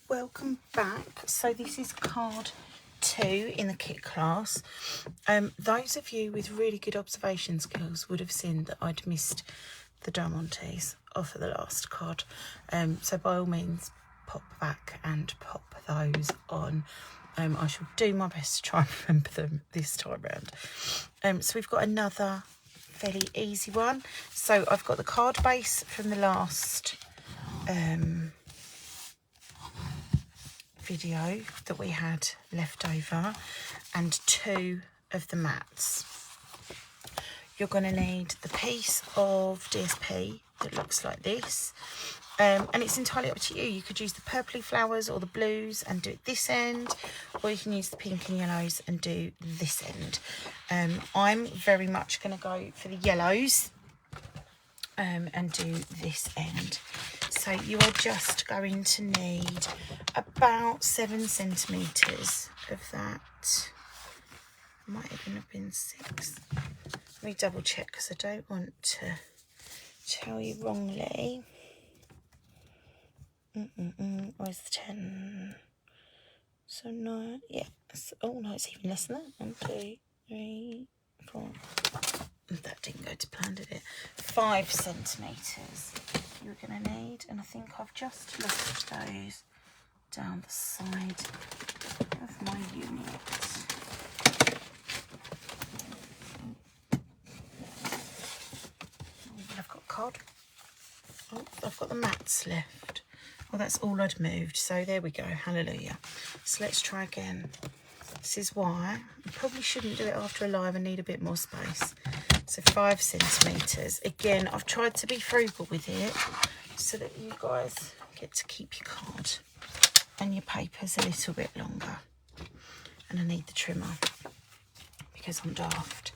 Welcome back. So this is card 2 in the kit class. Those of you with really good observation skills would have seen that I'd missed the diamantes off of the last card. So by all means, pop back and pop those on. I shall do my best to try and remember them this time round. So we've got another fairly easy one. So I've got the card base from the last video that we had left over and 2 of the mats. You're going to need the piece of DSP that looks like this, and it's entirely up to you. You could use the purpley flowers or the blues and do it this end, or you can use the pink and yellows and do this end. I'm very much going to go for the yellows and do this end. So you are just going to need about 7 centimetres of that. Might even have been 6. Let me double check because I don't want to tell you wrongly. Where's the 10? So 9, yeah. Oh no, it's even less than that. 1, 2, 3, 4. That didn't go to plan, did it? 5 centimetres you're going to need, and I think I've just looked those down the side of my unit. I've got card. Oh, I've got the mats left. Well, that's all I'd moved, so there we go. Hallelujah. So let's try again. This is why I probably shouldn't do it after a live and need a bit more space. So 5 centimetres. Again, I've tried to be frugal with it so that you guys get to keep your card and your papers a little bit longer. And I need the trimmer because I'm daft.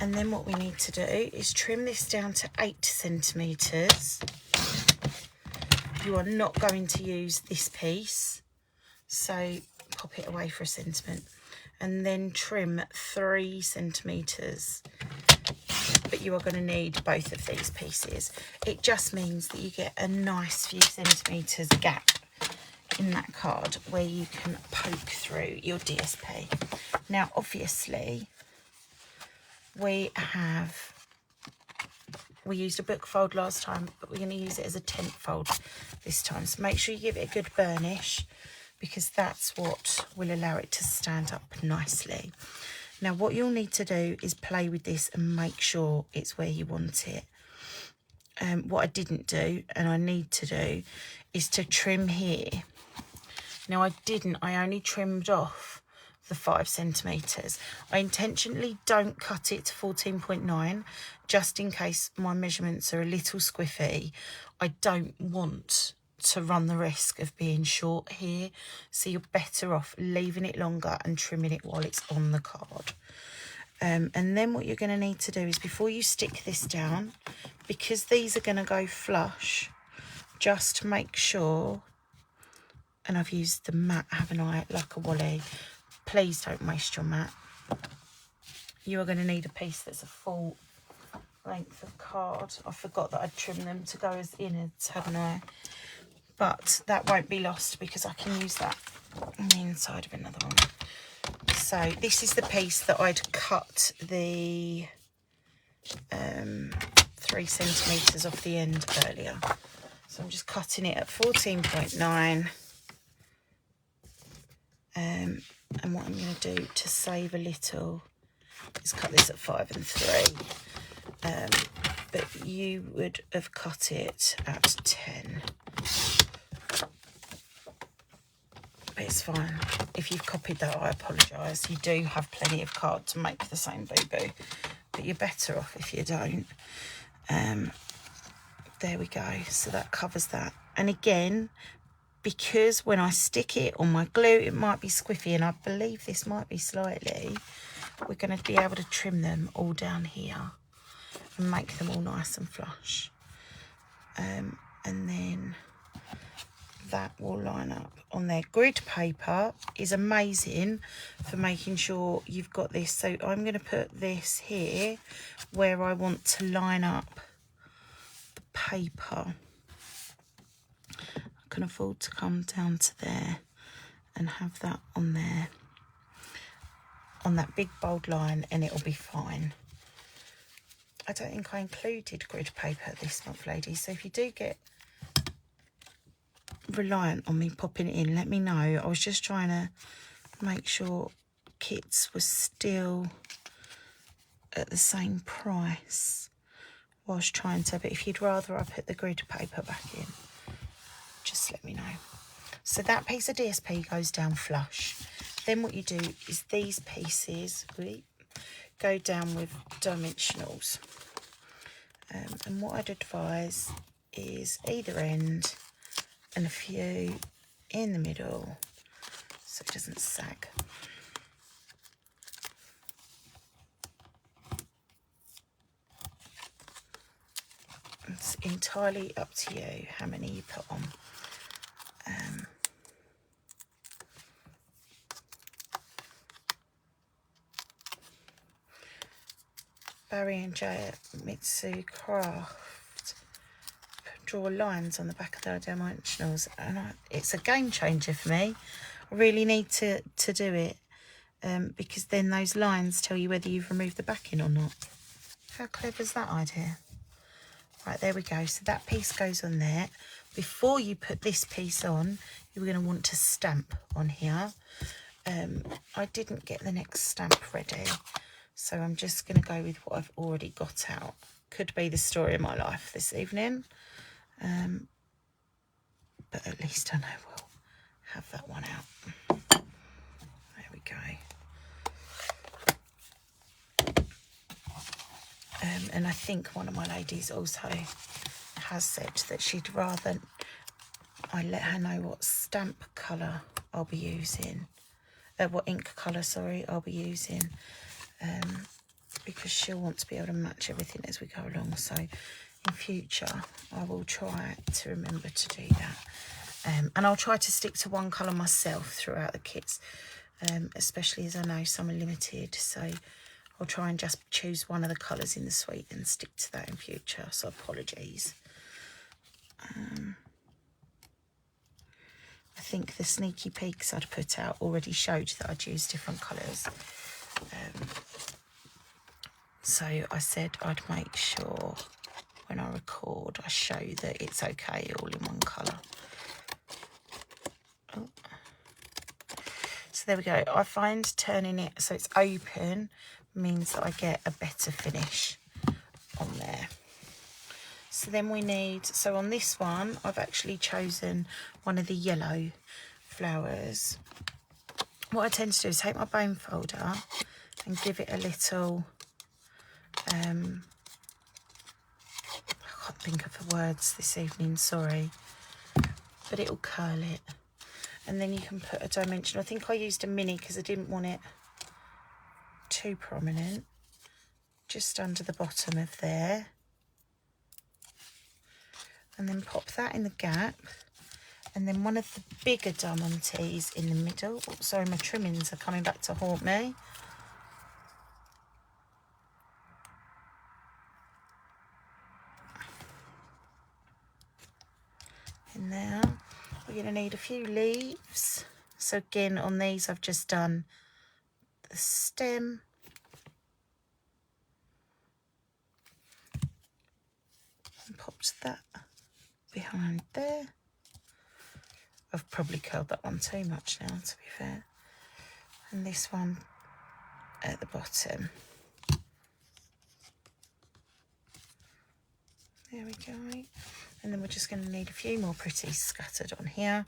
And then what we need to do is trim this down to 8 centimetres. You are not going to use this piece, so pop it away for a sentiment. And then trim 3 centimetres. But you are going to need both of these pieces. It just means that you get a nice few centimetres gap in that card where you can poke through your DSP. Now, obviously, we used a book fold last time, but we're going to use it as a tent fold this time. So make sure you give it a good burnish, because that's what will allow it to stand up nicely. Now, what you'll need to do is play with this and make sure it's where you want it. What I didn't do, and I need to do, is to trim here. Now, I only trimmed off the 5 centimetres. I intentionally don't cut it to 14.9, just in case my measurements are a little squiffy. I don't want to run the risk of being short here, so you're better off leaving it longer and trimming it while it's on the card. And then what you're going to need to do is, before you stick this down, because these are going to go flush, just make sure, and I've used the mat, haven't I, like a wally. Please don't waste your mat. You are going to need a piece that's a full length of card. I forgot that I'd trimmed them to go as innards, hadn't I? But that won't be lost because I can use that on the inside of another one. So this is the piece that I'd cut the 3 centimetres off the end earlier. So I'm just cutting it at 14.9. And what I'm going to do to save a little is cut this at 5 and 3. But you would have cut it at 10. But it's fine. If you've copied that, I apologise. You do have plenty of card to make the same boo-boo, but you're better off if you don't. There we go. So that covers that. And again, because when I stick it on my glue, it might be squiffy, and I believe this might be slightly, we're going to be able to trim them all down here and make them all nice and flush. And then that will line up on there. Grid paper is amazing for making sure you've got this. So I'm going to put this here where I want to line up the paper. I can afford to come down to there and have that on there, on that big bold line, and it'll be fine. I don't think I included grid paper this month, ladies, so if you do get reliant on me popping it in, let me know. I was just trying to make sure kits were still at the same price whilst trying to, but if you'd rather I put the grid paper back in, just let me know. So that piece of DSP goes down flush. Then what you do is these pieces go down with dimensionals. And what I'd advise is either end and a few in the middle so it doesn't sag. It's entirely up to you how many you put on. Barry and Jay at Mitsu Craft draw lines on the back of their dimensionals, and it's a game changer for me. I really need to do it because then those lines tell you whether you've removed the backing or not. How clever is that idea? Right, there we go. So that piece goes on there. Before you put this piece on, you're going to want to stamp on here. I didn't get the next stamp ready, so I'm just going to go with what I've already got out. Could be the story of my life this evening, but at least I know we'll have that one out. There we go. And I think one of my ladies also has said that she'd rather I let her know what stamp colour I'll be using, what ink colour, sorry, I'll be using, because she'll want to be able to match everything as we go along. So in future I will try to remember to do that, and I'll try to stick to one colour myself throughout the kits, especially as I know some are limited, so I'll try and just choose one of the colours in the suite and stick to that in future, so apologies. I think the sneaky peeks I'd put out already showed that I'd use different colours. So I said I'd make sure when I record I show that it's okay all in one colour. Oh. So there we go. I find turning it so it's open means that I get a better finish on there. So then we need, so on this one I've actually chosen one of the yellow flowers. What I tend to do is take my bone folder and give it a little, I can't think of the words this evening, sorry, but it'll curl it. And then you can put a dimension. I think I used a mini because I didn't want it too prominent, just under the bottom of there, and then pop that in the gap, and then one of the bigger diamantes in the middle. Oh, sorry, my trimmings are coming back to haunt me. And now we're going to need a few leaves. So again, on these I've just done the stem, and popped that behind there. I've probably curled that one too much now, to be fair. And this one at the bottom. There we go. And then we're just going to need a few more pretties scattered on here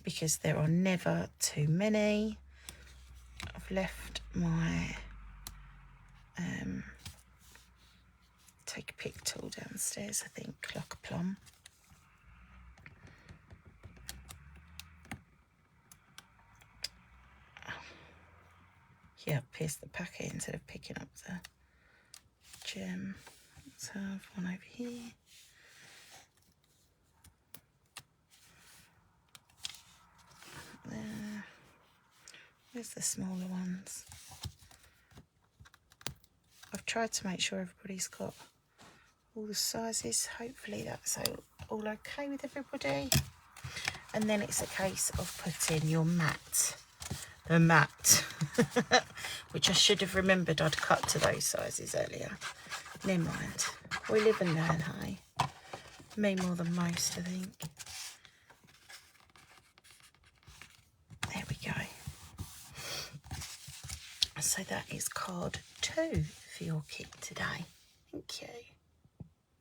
because there are never too many. I've left my take a pick tool downstairs, I think, like a plum. Yeah, pierced the packet instead of picking up the gem. Let's have one over here. There. Where's the smaller ones? I've tried to make sure everybody's got all the sizes. Hopefully that's all okay with everybody. And then it's a case of putting your mat, the mat, which I should have remembered I'd cut to those sizes earlier. Never mind. We live and learn, hey? Me more than most, I think. There we go. So that is card 2 for your kit today. Thank you.